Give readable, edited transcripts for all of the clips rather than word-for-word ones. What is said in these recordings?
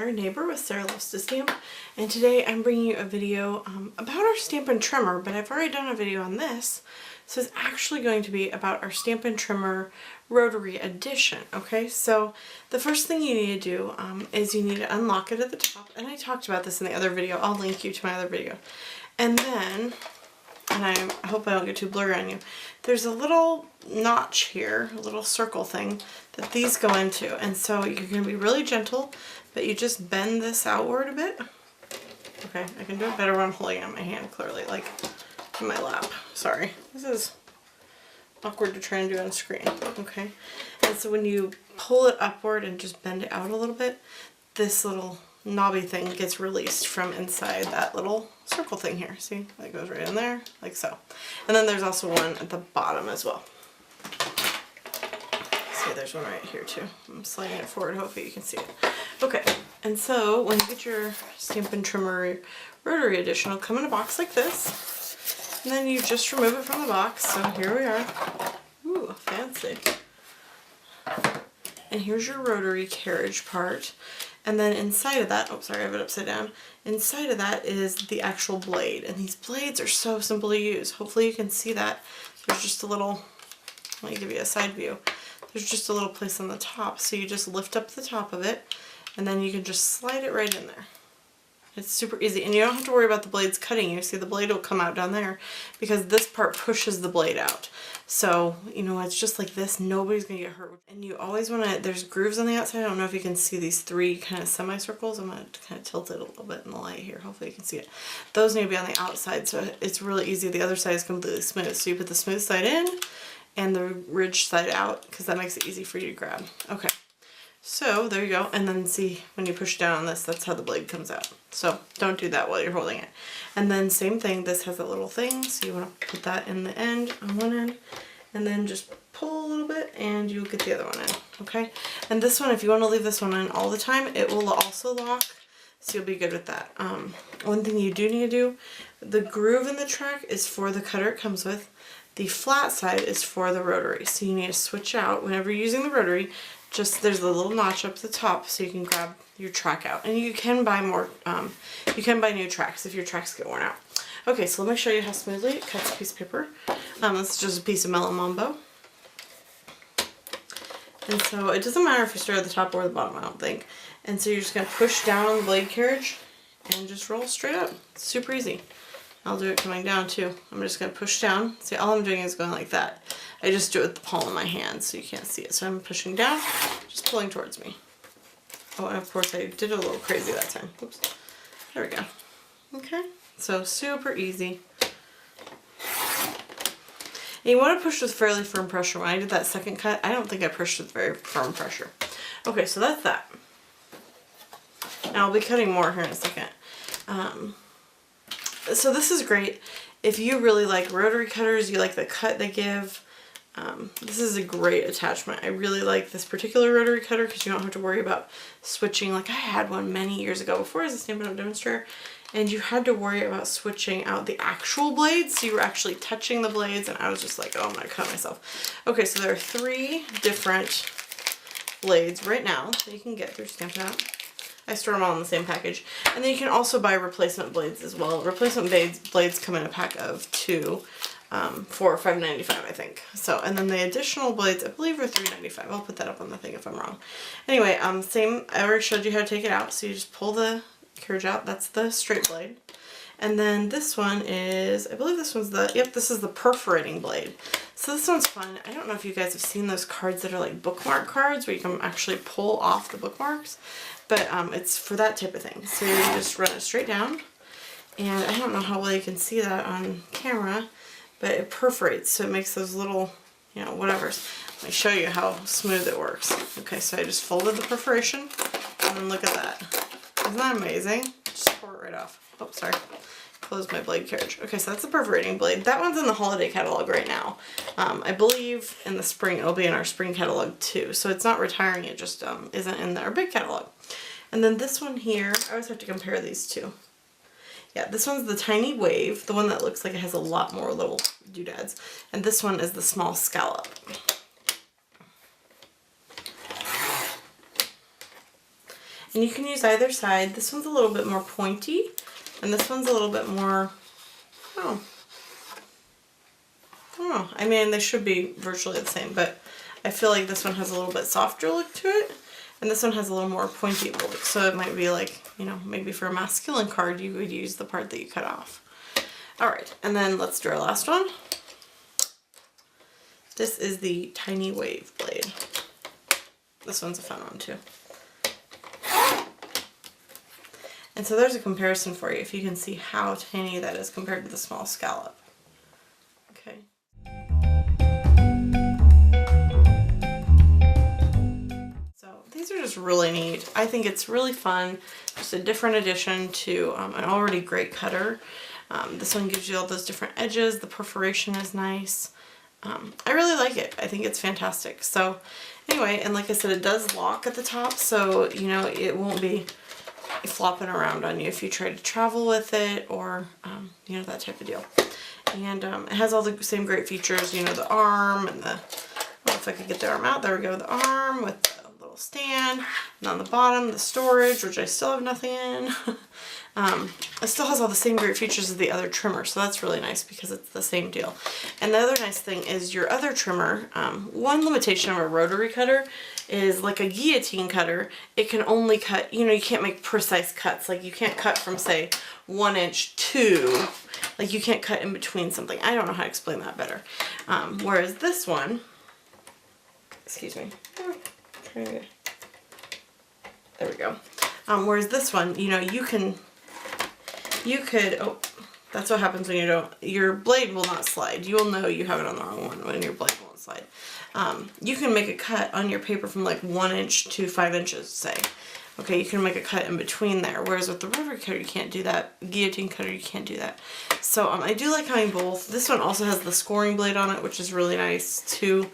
Sarah Neighbor with Sarah Loves to Stamp, and today I'm bringing you a video about our Stampin Trimmer, but I've already done a video on this, so it's actually going to be about our Stampin Trimmer Rotary Edition. Okay, so the first thing you need to do is you need to unlock it at the top, and I talked about this in the other video. I'll link you to my other video. And then, and I hope I don't get too blurry on you, there's a little notch here, a little circle thing that these go into, and so you're going to be really gentle, but you just bend this outward a bit. Okay, I can do it better when I'm holding it in my hand, clearly, like in my lap. Sorry, this is awkward to try and do on screen. Okay, and so when you pull it upward and just bend it out a little bit, this little knobby thing gets released from inside that little circle thing here. See, that goes right in there, like so. And then there's also one at the bottom as well. See, there's one right here too. I'm sliding it forward, hopefully you can see it. Okay, and so when you get your Stampin Trimmer Rotary Edition, it'll come in a box like this. And then you just remove it from the box. So here we are. Ooh, fancy. And here's your rotary carriage part. And then inside of that, oh sorry, I have it upside down. Inside of that is the actual blade. And these blades are so simple to use. Hopefully you can see that. There's just a little, let me give you a side view. There's just a little place on the top. So you just lift up the top of it, and then you can just slide it right in there. It's super easy, and you don't have to worry about the blades cutting you. See, the blade will come out down there because this part pushes the blade out. So, you know, it's just like this. Nobody's going to get hurt. And you always want to, there's grooves on the outside. I don't know if you can see these three kind of semicircles. I'm going to kind of tilt it a little bit in the light here. Hopefully you can see it. Those need to be on the outside, so it's really easy. The other side is completely smooth. So you put the smooth side in and the ridged side out because that makes it easy for you to grab. Okay. So there you go, and then see when you push down on this, that's how the blade comes out. So don't do that while you're holding it. And then same thing, this has a little thing, so you want to put that in the end, on one end, and then just pull a little bit and you'll get the other one in, okay? And this one, if you want to leave this one in all the time, it will also lock, so you'll be good with that. One thing you do need to do, the groove in the track is for the cutter it comes with. The flat side is for the rotary, so you need to switch out whenever you're using the rotary. Just there's a little notch up the top so you can grab your track out, and you can buy more. You can buy new tracks if your tracks get worn out. Okay, so let me show you how smoothly it cuts a piece of paper. This is just a piece of Melon Mambo, and so it doesn't matter if you start at the top or the bottom, I don't think. And so you're just gonna push down on the blade carriage and just roll straight up. It's super easy. I'll do it coming down too. I'm just going to push down. See, all I'm doing is going like that. I just do it with the palm of my hand so you can't see it. So I'm pushing down, just pulling towards me. Oh, and of course I did it a little crazy that time. Oops. There we go. Okay, so super easy. And you want to push with fairly firm pressure. When I did that second cut, I don't think I pushed with very firm pressure. Okay, so that's that. Now I'll be cutting more here in a second. So this is great if you really like rotary cutters, you like the cut they give. This is a great attachment. I really like this particular rotary cutter because you don't have to worry about switching. Like I had one many years ago before as a Stampin' Up! Demonstrator, and you had to worry about switching out the actual blades, so you were actually touching the blades, and I was just like, oh, I'm gonna cut myself. Okay, so there are 3 different blades right now that you can get through Stampin' Up! I store them all in the same package. And then you can also buy replacement blades as well. Replacement blades come in a pack of 2 for $5.95, I think. So, and then the additional blades, I believe, are $3.95. I'll put that up on the thing if I'm wrong. Anyway, same, I already showed you how to take it out. So you just pull the carriage out. That's the straight blade. And then this one is, I believe this one's the, yep, this is the Perforating Blade. So this one's fun. I don't know if you guys have seen those cards that are like bookmark cards where you can actually pull off the bookmarks. But it's for that type of thing. So you just run it straight down. And I don't know how well you can see that on camera, but it perforates. So it makes those little, you know, whatevers. Let me show you how smooth it works. Okay, so I just folded the perforation. And then look at that. Isn't that amazing? Just pour it right off. Oh, sorry. Close my blade carriage. Okay, so that's the Perforating Blade. That one's in the holiday catalog right now. I believe in the spring it'll be in our spring catalog too. So it's not retiring, it just isn't in our big catalog. And then this one here, I always have to compare these two. Yeah, this one's the Tiny Wave, the one that looks like it has a lot more little doodads. And this one is the Small Scallop. And you can use either side. This one's a little bit more pointy, and this one's a little bit more, oh, I don't know. I mean, they should be virtually the same, but I feel like this one has a little bit softer look to it, and this one has a little more pointy look. So it might be like, you know, maybe for a masculine card, you would use the part that you cut off. All right, and then let's do our last one. This is the Tiny Wave blade. This one's a fun one too. And so there's a comparison for you if you can see how tiny that is compared to the small scallop. Okay. So these are just really neat. I think it's really fun. Just a different addition to an already great cutter. This one gives you all those different edges. The perforation is nice. I really like it. I think it's fantastic. So anyway, and like I said, it does lock at the top, so you know it won't be flopping around on you if you try to travel with it, or you know, that type of deal. And it has all the same great features, you know, the arm and the, I don't know if I could get the arm out, there we go, the arm with the little stand, and on the bottom the storage, which I still have nothing in. It still has all the same great features as the other trimmer, so that's really nice because it's the same deal. And the other nice thing is your other trimmer, one limitation of a rotary cutter is like a guillotine cutter, it can only cut, you know, you can't make precise cuts. Like you can't cut from, say, 1 inch to, like you can't cut in between something. I don't know how to explain that better. Whereas this one, excuse me, there we go. Whereas this one, you know, you could, oh, that's what happens when you don't, your blade will not slide. You will know you have it on the wrong one when your blade won't slide. You can make a cut on your paper from like 1 inch to 5 inches, say. Okay, you can make a cut in between there, whereas with the rotary cutter you can't do that. Guillotine cutter you can't do that. So I do like having both. This one also has the scoring blade on it, which is really nice too.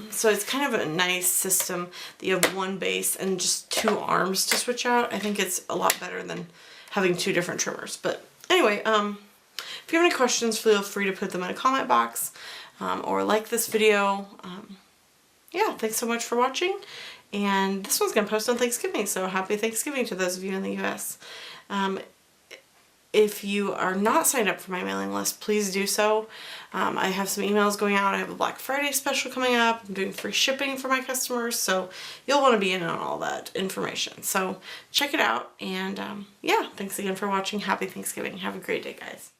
So it's kind of a nice system that you have one base and just 2 arms to switch out. I think it's a lot better than having 2 different trimmers. But anyway, if you have any questions, feel free to put them in a comment box, or like this video. Yeah, thanks so much for watching. And this one's going to post on Thanksgiving, so happy Thanksgiving to those of you in the US. If you are not signed up for my mailing list, please do so. I have some emails going out. I have a Black Friday special coming up. I'm doing free shipping for my customers, so you'll want to be in on all that information. So check it out, and yeah, thanks again for watching. Happy Thanksgiving. Have a great day, guys.